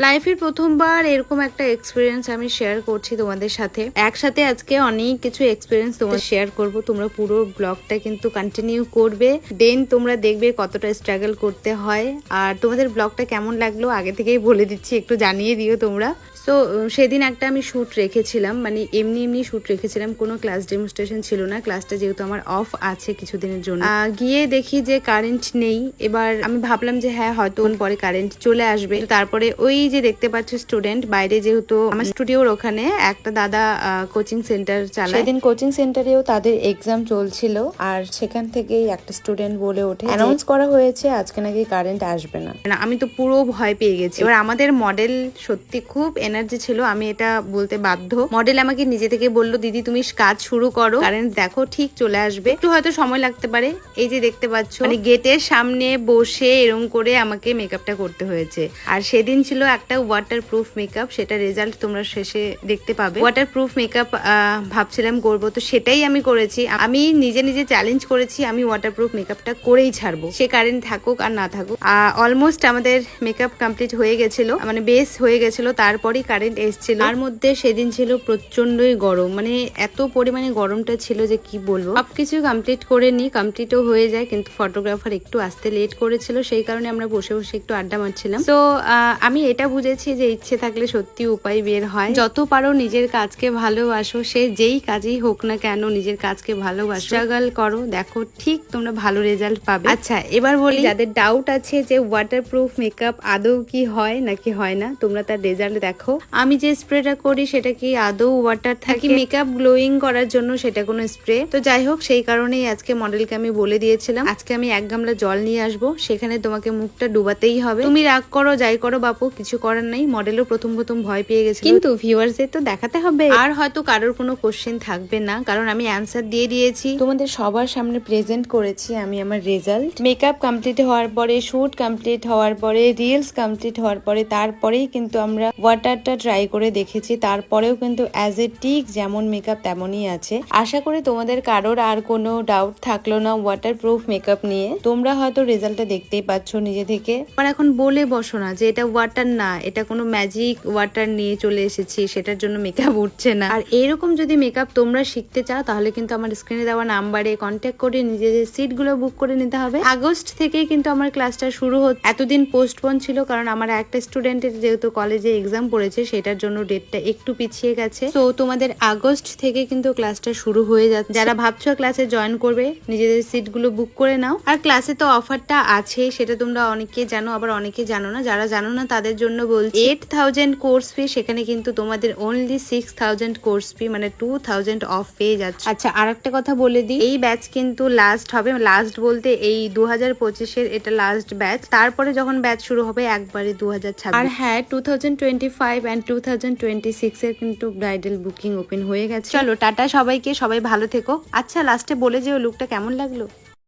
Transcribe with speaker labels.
Speaker 1: লাইফের প্রথমবার এরকম একটা এক্সপিরিয়েন্স আমি শেয়ার করছি তোমাদের সাথে। একসাথে আজকে অনেক কিছু এক্সপিরিয়েন্স তোমাদের শেয়ার করব। তোমরা পুরো ব্লগটা কিন্তু কন্টিনিউ করবে, দেন তোমরা দেখবে কতটা স্ট্রাগল করতে হয়। আর তোমাদের ব্লগটা কেমন লাগলো আগে থেকেই বলে দিচ্ছি, একটু জানিয়ে দিও তোমরা। সো সেদিন একটা আমি শ্যুট রেখেছিলাম, মানে এমনি শ্যুট রেখেছিলাম, কোনো ক্লাস ডেমনস্ট্রেশন ছিল না। ক্লাসটা যেহেতু আমার অফ আছে কিছুদিনের জন্য, গিয়ে দেখি যে কারেন্ট নেই। এবার আমি ভাবলাম যে হ্যাঁ হয়তো পরে কারেন্ট চলে আসবে। তারপরে ওই যে দেখতে পাচ্ছ স্টুডেন্ট বাইরে, যেহেতু আমার স্টুডিওর ওখানে একটা দাদা কোচিং সেন্টার চালায়, সেদিন কোচিং সেন্টারেও তাদের এক্সাম চলছিল। আর সেখান থেকেই একটা স্টুডেন্ট বলে ওঠে, অ্যানাউন্স করা হয়েছে আজকে নাকি কারেন্ট আসবে না। আমি তো পুরো ভয় পেয়ে গেছি। এবার আমাদের মডেল সত্যি খুব এনার্জি ছিল, আমি এটা বলতে বাধ্য। মডেল আমাকে নিজে থেকে বললো, দিদি তুমি কাজ শুরু করো, কারেন্ট দেখো ঠিক চলে আসবে, একটু হয়তো সময় লাগতে পারে। এই যে দেখতে পাচ্ছ, মানে গেটের সামনে বসে এরকম করে আমাকে মেকআপটা করতে হয়েছে। আর সেদিন ছিল একটা ওয়াটার প্রুফ মেকআপ, সেটা রেজাল্ট তোমরা শেষে দেখতে পাবে। ওয়াটার প্রুফ মেকআপ ভাবছিলাম করবো, তো সেটাই আমি করেছি। আমি নিজে চ্যালেঞ্জ করেছি, আমি ওয়াটার প্রুফ মেকআপটা করেই ছাড়বো, সে কারেন্ট থাকুক আর না থাকুক। অলমোস্ট আমাদের মেকআপ কমপ্লিট হয়ে গেছিল, মানে বেস হয়ে গেছিল, তারপরেই কারেন্ট এসেছিল। তার মধ্যে সেদিন ছিল প্রচন্ডই গরম, মানে এত পরিমাণে গরমটা ছিল যে কি বলবো। সবকিছু কমপ্লিট করে নি, কমপ্লিটও হয়ে যায়, কিন্তু ফটোগ্রাফার একটু আসতে লেট করেছিল, সেই কারণে আমরা বসে একটু আড্ডা মারছিলাম। তো আমি এটা বুঝেছি যে ইচ্ছে থাকলে সত্যি উপায় বের হয়। যত পারো নিজের কাজকে ভালোবাসো, সে যেই কাজই হোক না কেন নিজের কাজকে ভালোবাসো, স্ট্রাগল করো, দেখো ঠিক তোমরা ভালো রেজাল্ট পাবে। আচ্ছা এবার বলি, যাদের ডাউট আছে যে ওয়াটারপ্রুফ মেকআপ আদৌ কি হয় নাকি হয় না, তোমরা তার রেজাল্ট দেখো। আমি যে স্প্রেটা করি সেটা কি আদৌ ওয়াটার থাকে, মেকআপ গ্লোয়িং করার জন্য সেটা কোনো স্প্রে? তো যাই হোক, সেই কারণেই আজকে মডেলকে আমি বলে দিয়েছিলাম আজকে আমি 1 গামলা জল নিয়ে আসবো, সেখানে তোমাকে মুখটা ডুবাতেই হবে। তুমি রাগ করো যাই করো বাপু, কিছু করার নাই। মডেলও প্রথম ভয় পেয়ে গেছে, কিন্তু ভিউয়ার্সদের তো দেখাতে হবে। আর হয়তো কারোর কোনো কোশ্চেন থাকবে না, কারণ আমি অ্যান্সার দিয়ে দিয়েছি, তোমাদের সবার সামনে প্রেজেন্ট করেছি আমি আমার রেজাল্ট। মেকআপ কমপ্লিট হওয়ার পরে, শুট কমপ্লিট হওয়ার পরে, রিলস কমপ্লিট হওয়ার পরে, তারপরেই কিন্তু আমরা ওয়াটারটা ট্রাই করে দেখেছি। তারপরেও কিন্তু অ্যাজ এ টিক যেমন মেকআপ তেমনই আছে। আশা করি তোমাদের কারোর আর কোনো ডাউট থাকলো না ওয়াটার প্রুফ মেকআপ নিয়ে। তোমরা হয়তো রেজাল্টটা দেখতেই পাচ্ছ নিজে থেকে। আর এখন বলে বসো না যে এটা ওয়াটার না, এটা কোনো ম্যাজিক ওয়াটার নিয়ে চলে এসেছি, সেটার জন্য মেকআপ উঠছে না। আর এরকম যদি মেকআপ তোমরা শিখতে চাও, তাহলে কিন্তু আমার স্ক্রিনে দেওয়া নাম্বারে কন্ট্যাক্ট করে নিজেদের সিটগুলো বুক করে নিতে হবে। আগস্ট থেকে কিন্তু আমার ক্লাসটা শুরু হচ্ছে। এতদিন পোস্টপোন ছিল, কারণ আমার একটা স্টুডেন্টের যেহেতু কলেজে এক্সাম পড়েছে, সেটার জন্য ডেটটা একটু পিছিয়ে গেছে। তো তোমাদের আগস্ট থেকে কিন্তু ক্লাসটা শুরু হয়ে যাচ্ছে। যারা ভাবছো ক্লাসে জয়েন করবে, নিজেদের সিটগুলো বুক করে নাও। আর ক্লাসে তো অফারটা আছে, সেটা তোমরা অনেকে জানো, আবার অনেকে জানো না। যারা জানো না তাদের জন্য বলছি, 8000 কোর্স ফি, সেখানে কিন্তু তোমাদের অনলি 6000 কোর্স ফি, মানে 2000 অফ পেয়ে যাচ্ছে। আচ্ছা আর একটা কথা বলে দিই, এই ব্যাচ কিন্তু লাস্ট হবে, লাস্ট বলতে এই 2025-এর এটা লাস্ট ব্যাচ। তারপরে যখন ব্যাচ শুরু হবে একবারে 2026। আর হ্যাঁ, 2025 and 2026 এর কিন্তু ব্রাইডাল বুকিং ওপেন হয়ে গেছে। চলো টাটা সবাইকে, সবাই ভালো থেকো। আচ্ছা লাস্টে বলে যে ও লুকটা কেমন লাগলো।